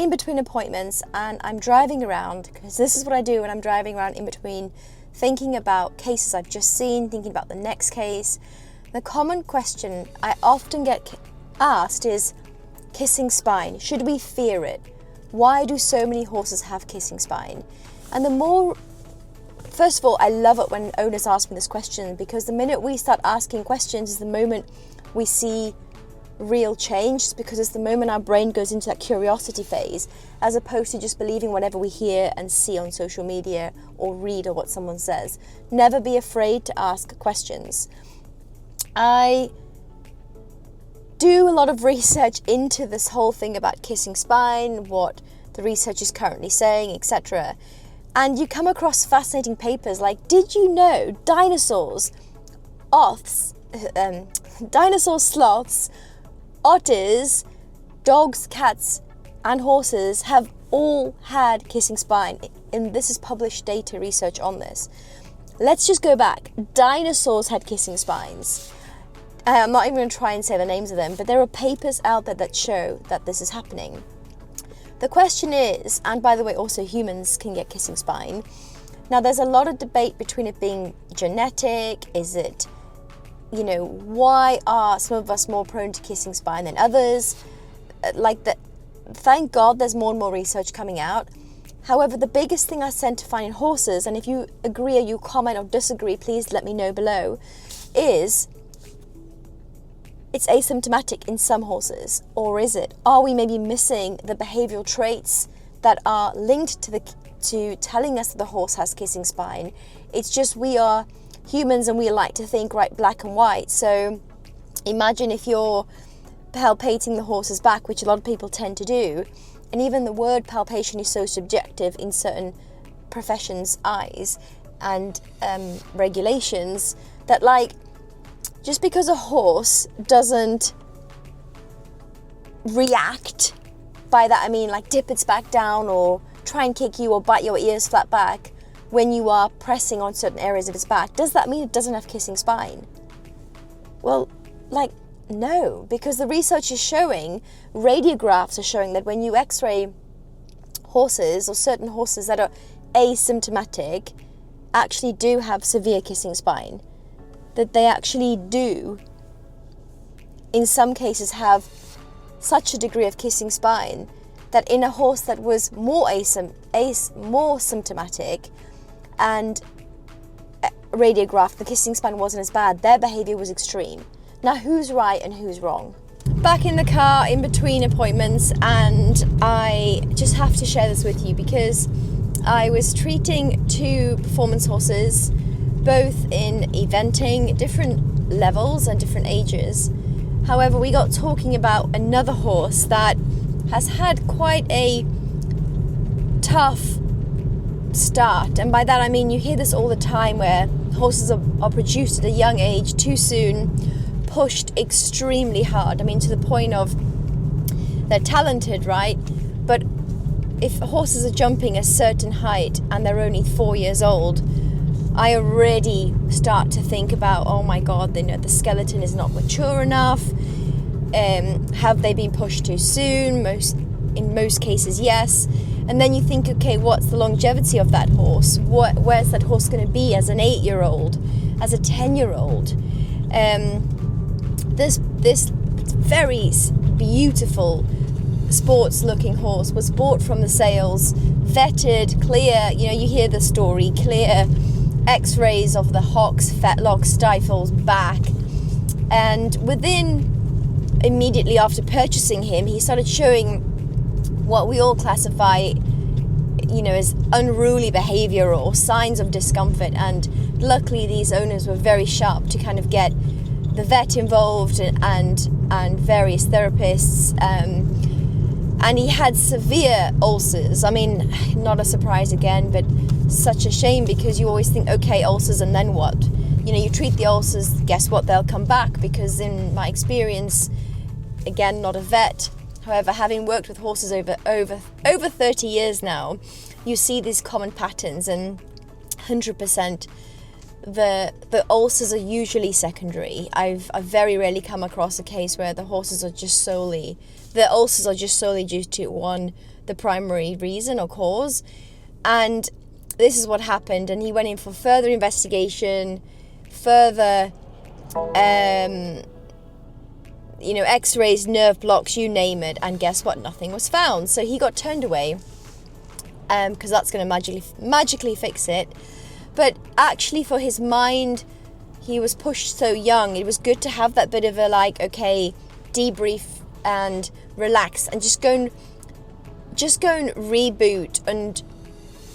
in between appointments and I'm driving around, because this is what I do when I'm driving around in between, thinking about cases I've just seen, thinking about the next case. The common question I often get asked is kissing spine. Should we fear it? Why do so many horses have kissing spine? And first of all, I love it when owners ask me this question, because the minute we start asking questions is the moment we see real change, because it's the moment our brain goes into that curiosity phase, as opposed to just believing whatever we hear and see on social media or read or what someone says. Never be afraid to ask questions. I do a lot of research into this whole thing about kissing spine, what the research is currently saying, etc. And you come across fascinating papers like, did you know dinosaurs, sloths, otters, dogs, cats, and horses have all had kissing spine? And this is published data research on this. Let's just go back. Dinosaurs had kissing spines. I'm not even going to try and say the names of them, but there are papers out there that show that this is happening. The question is, and by the way, also humans can get kissing spine. Now, there's a lot of debate between it being genetic. Is it, why are some of us more prone to kissing spine than others? Thank God there's more and more research coming out. However, the biggest thing I tend to find in horses, and if you agree or you comment or disagree, please let me know below, is it's asymptomatic in some horses. Or is it? Are we maybe missing the behavioral traits that are linked to telling us that the horse has kissing spine? It's just we are humans and we like to think right, black and white. So imagine if you're palpating the horse's back, which a lot of people tend to do, and even the word palpation is so subjective in certain professions' eyes and regulations, that just because a horse doesn't react, by that I mean dip its back down or try and kick you or bite your ears flat back when you are pressing on certain areas of its back, does that mean it doesn't have kissing spine? Well, no, because the research is showing, radiographs are showing that when you x-ray horses, or certain horses that are asymptomatic actually do have severe kissing spine. That they actually do, in some cases, have such a degree of kissing spine that in a horse that was more symptomatic and radiographed, the kissing spine wasn't as bad, their behavior was extreme. Now, who's right and who's wrong? Back in the car in between appointments, and I just have to share this with you because I was treating two performance horses, both in eventing, different levels and different ages. However, we got talking about another horse that has had quite a tough start. And by that I mean, you hear this all the time where horses are produced at a young age, too soon, pushed extremely hard. I mean, to the point of they're talented, right? But if horses are jumping a certain height and they're only 4 years old, I already start to think about, oh my God, the skeleton is not mature enough. Have they been pushed too soon? In most cases, yes. And then you think, okay, what's the longevity of that horse? Where's that horse going to be as an 8-year-old, as a 10-year-old? This very beautiful sports-looking horse was bought from the sales, vetted, clear. You hear the story, clear X-rays of the hocks, fetlock, stifles, back, and immediately after purchasing him, he started showing what we all classify, as unruly behavior or signs of discomfort. And luckily, these owners were very sharp to kind of get the vet involved and various therapists. And he had severe ulcers. I mean, not a surprise again, but such a shame because you always think, okay, ulcers, and then what? You treat the ulcers, guess what? They'll come back, because in my experience, again, not a vet, however, having worked with horses over 30 years now, you see these common patterns, and 100% the ulcers are usually secondary. I've very rarely come across a case where the ulcers are just solely due to the primary reason or cause. And this is what happened, and he went in for further investigation, further x-rays, nerve blocks, you name it, and guess what? Nothing was found. So he got turned away because that's going to magically fix it. But actually, for his mind, he was pushed so young. It was good to have that bit of a debrief and relax and just go and reboot and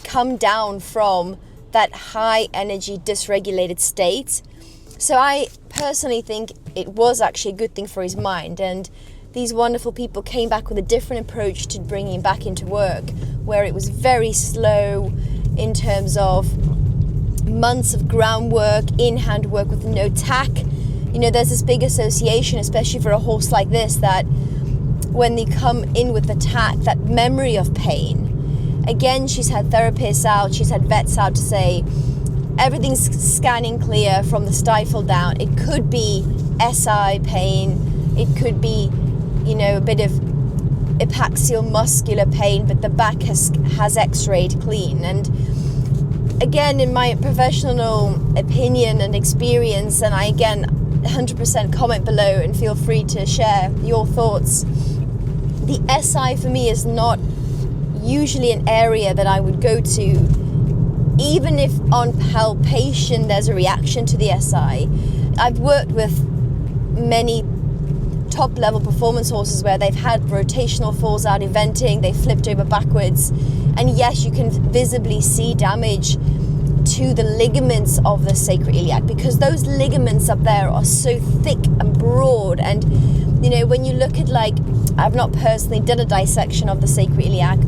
come down from that high energy dysregulated state. So I personally think it was actually a good thing for his mind, and these wonderful people came back with a different approach to bringing him back into work, where it was very slow in terms of months of groundwork, in-hand work with no tack. There's this big association, especially for a horse like this, that when they come in with the tack, that memory of pain. Again, she's had therapists out, she's had vets out to say everything's scanning clear from the stifle down. It could be SI pain, it could be, a bit of epaxial muscular pain, but the back has x-rayed clean. And again, in my professional opinion and experience, and I again 100% comment below and feel free to share your thoughts, the SI for me is not usually an area that I would go to, even if on palpation there's a reaction to the SI. I've worked with many top level performance horses where they've had rotational falls out eventing, they flipped over backwards, and yes, you can visibly see damage to the ligaments of the sacroiliac, because those ligaments up there are so thick and broad. And when you look at, I've not personally done a dissection of the sacroiliac,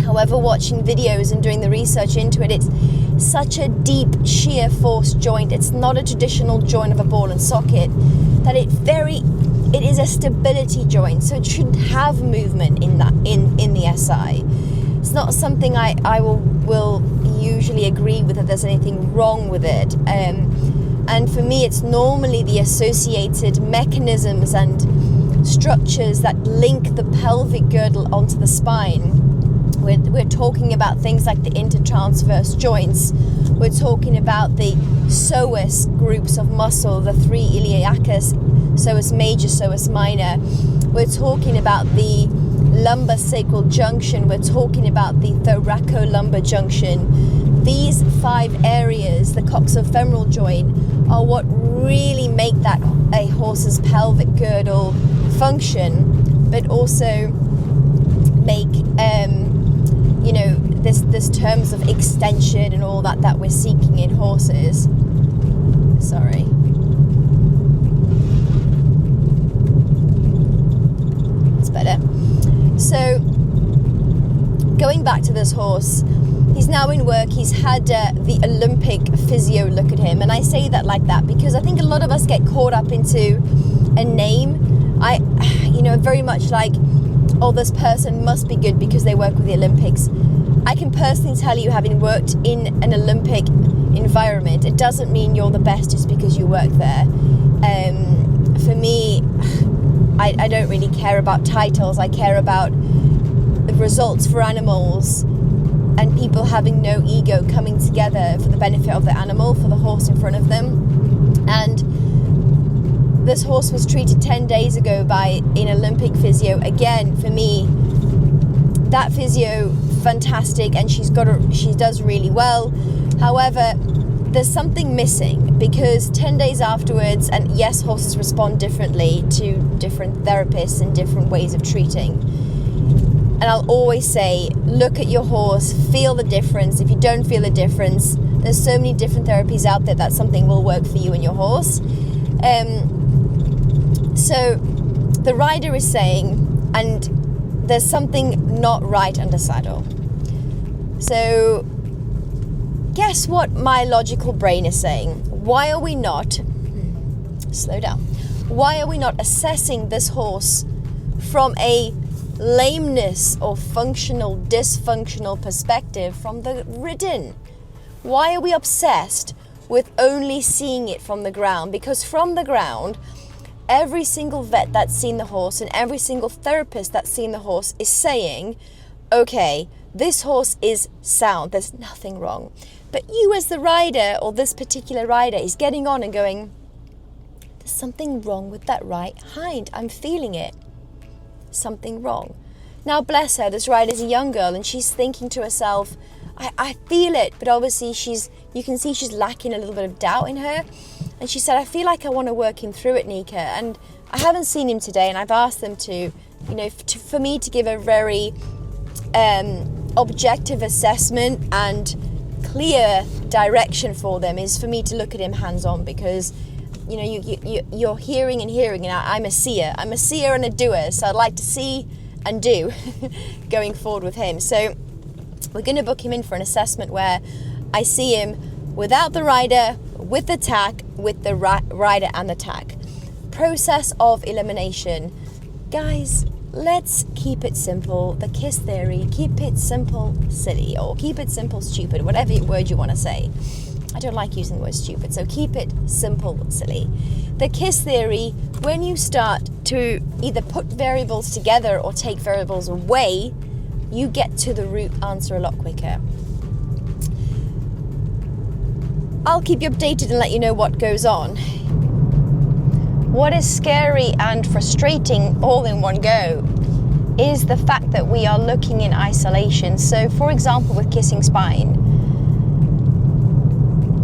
however, watching videos and doing the research into it, it's such a deep shear force joint. It's not a traditional joint of a ball and socket, that it is a stability joint, so it shouldn't have movement in the SI. It's not something I will usually agree with, that there's anything wrong with it. And for me, it's normally the associated mechanisms and structures that link the pelvic girdle onto the spine. We're talking about things like the intertransverse joints. We're talking about the psoas groups of muscle, the three iliacus, psoas major, psoas minor. We're talking about the lumbar sacral junction. We're talking about the thoracolumbar junction. These 5 areas, the coxofemoral joint, are what really make that a horse's pelvic girdle function, but also make this terms of extension and all that we're seeking in horses. Sorry. It's better. So going back to this horse, he's now in work. He's had the Olympic physio look at him, and I say that like that because I think a lot of us get caught up into a name. I very much like, oh, this person must be good because they work with the Olympics. I can personally tell you, having worked in an Olympic environment, it doesn't mean you're the best just because you work there. For me, I don't really care about titles. I care about the results for animals and people having no ego, coming together for the benefit of the animal, for the horse in front of them. And this horse was treated 10 days ago by an Olympic physio. Again, for me, that physio, fantastic, and she does really well. However, there's something missing, because 10 days afterwards, and yes, horses respond differently to different therapists and different ways of treating. And I'll always say, look at your horse, feel the difference. If you don't feel the difference, there's so many different therapies out there that something will work for you and your horse. So the rider is saying, and there's something not right under saddle. So guess what my logical brain is saying? Why are we not, slow down, why are we not assessing this horse from a lameness or functional, dysfunctional perspective from the ridden? Why are we obsessed with only seeing it from the ground, because from the ground, every single vet that's seen the horse and every single therapist that's seen the horse is saying, okay, this horse is sound, there's nothing wrong. But you as the rider, or this particular rider, is getting on and going, there's something wrong with that right hind, I'm feeling it, something wrong. Now bless her, this rider's a young girl and she's thinking to herself, I feel it, but obviously you can see she's lacking a little bit of doubt in her. And she said, I feel like I want to work him through it, Nika. And I haven't seen him today, and I've asked them to, for me to give a very objective assessment and clear direction for them is for me to look at him hands-on, because, you're hearing, and I'm a seer. I'm a seer and a doer, so I'd like to see and do going forward with him. So we're going to book him in for an assessment where I see him without the rider, with the tack, with the rider and the tack. Process of elimination. Guys, let's keep it simple. The KISS theory, keep it simple, silly, or keep it simple, stupid, whatever word you want to say. I don't like using the word stupid, so keep it simple, silly. The KISS theory, when you start to either put variables together or take variables away, you get to the root answer a lot quicker. I'll keep you updated and let you know what goes on. What is scary and frustrating all in one go is the fact that we are looking in isolation. So, for example, with kissing spine,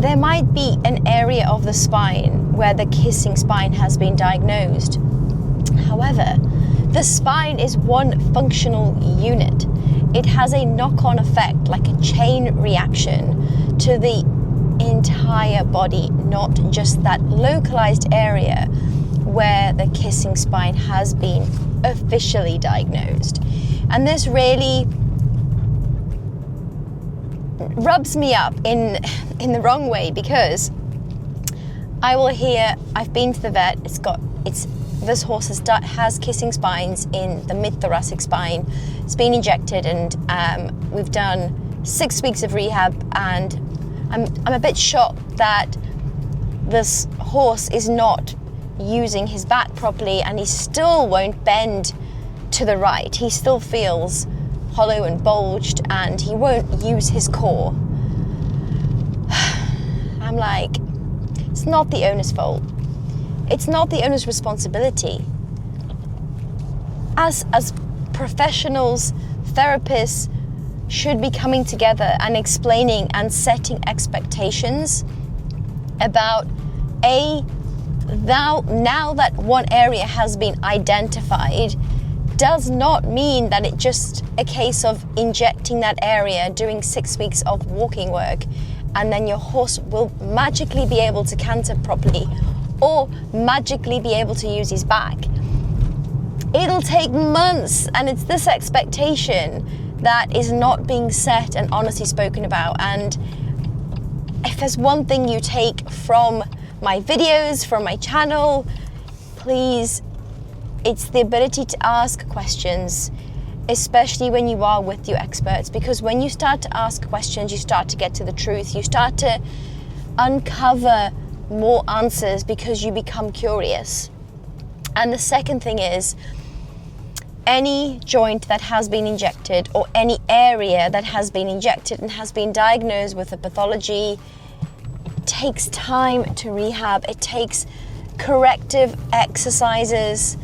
there might be an area of the spine where the kissing spine has been diagnosed. However, the spine is one functional unit. It has a knock-on effect, like a chain reaction to the entire body, not just that localized area where the kissing spine has been officially diagnosed. And this really rubs me up in the wrong way, because I will hear, I've been to the vet, this horse has kissing spines in the mid-thoracic spine. It's been injected, and we've done 6 weeks of rehab, and I'm a bit shocked that this horse is not using his back properly, and he still won't bend to the right. He still feels hollow and bulged, and he won't use his core. I'm like, it's not the owner's fault. It's not the owner's responsibility. As professionals, therapists should be coming together and explaining and setting expectations about now that one area has been identified does not mean that it's just a case of injecting that area, doing 6 weeks of walking work, and then your horse will magically be able to canter properly or magically be able to use his back. It'll take months, and it's this expectation that is not being set and honestly spoken about. And if there's one thing you take from my videos, from my channel, please, it's the ability to ask questions, especially when you are with your experts, because when you start to ask questions, you start to get to the truth. You start to uncover more answers because you become curious. And the second thing is, any joint that has been injected, or any area that has been injected and has been diagnosed with a pathology, takes time to rehab. It takes corrective exercises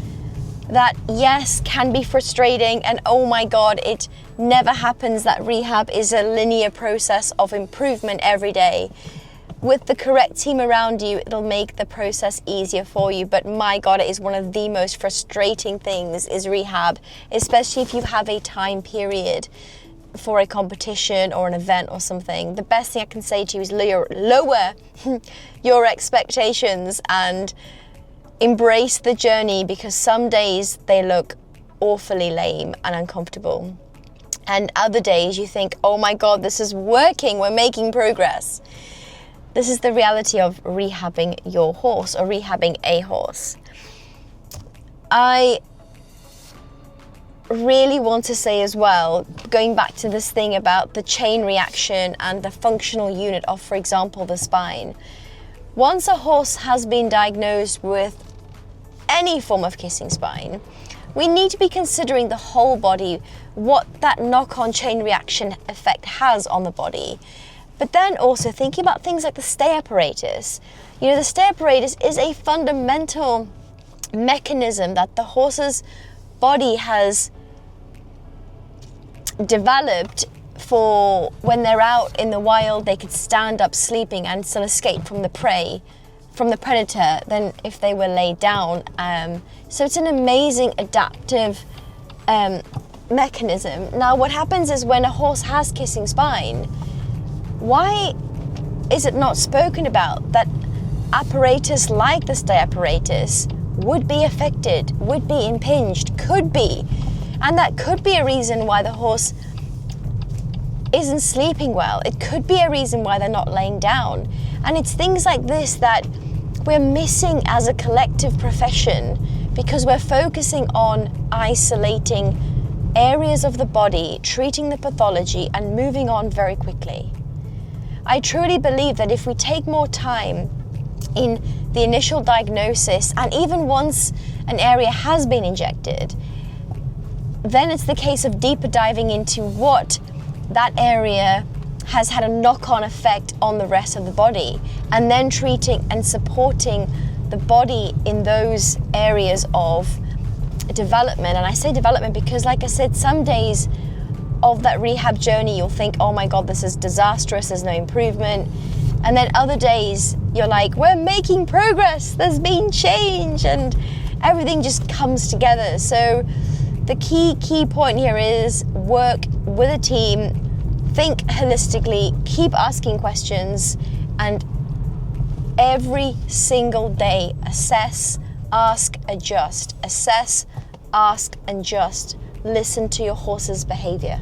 that, yes, can be frustrating, and oh my God, it never happens that rehab is a linear process of improvement every day. With the correct team around you, it'll make the process easier for you. But my God, it is one of the most frustrating things is rehab, especially if you have a time period for a competition or an event or something. The best thing I can say to you is lower your expectations and embrace the journey, because some days they look awfully lame and uncomfortable. And other days you think, oh my God, this is working, we're making progress. This is the reality of rehabbing your horse, or rehabbing a horse. I really want to say as well, going back to this thing about the chain reaction and the functional unit of, for example, the spine. Once a horse has been diagnosed with any form of kissing spine, we need to be considering the whole body, what that knock-on chain reaction effect has on the body. But then also thinking about things like the stay apparatus. You know, the stay apparatus is a fundamental mechanism that the horse's body has developed for when they're out in the wild, they could stand up sleeping and still escape from the prey, from the predator, than if they were laid down. So it's an amazing adaptive mechanism. Now, what happens is when a horse has kissing spine, why is it not spoken about that apparatus like the stay apparatus would be affected, would be impinged, could be. And that could be a reason why the horse isn't sleeping well. It could be a reason why they're not laying down. And it's things like this that we're missing as a collective profession because we're focusing on isolating areas of the body, treating the pathology, and moving on very quickly. I truly believe that if we take more time in the initial diagnosis, and even once an area has been injected, then it's the case of deeper diving into what that area has had a knock-on effect on the rest of the body, and then treating and supporting the body in those areas of development. And I say development because, like I said, some days of that rehab journey you'll think, oh my God, this is disastrous, there's no improvement. And then other days you're like, we're making progress, there's been change, and everything just comes together. So the key point here is work with a team, think holistically, keep asking questions, and every single day assess, ask, adjust. Assess, ask, and just. Listen to your horse's behavior.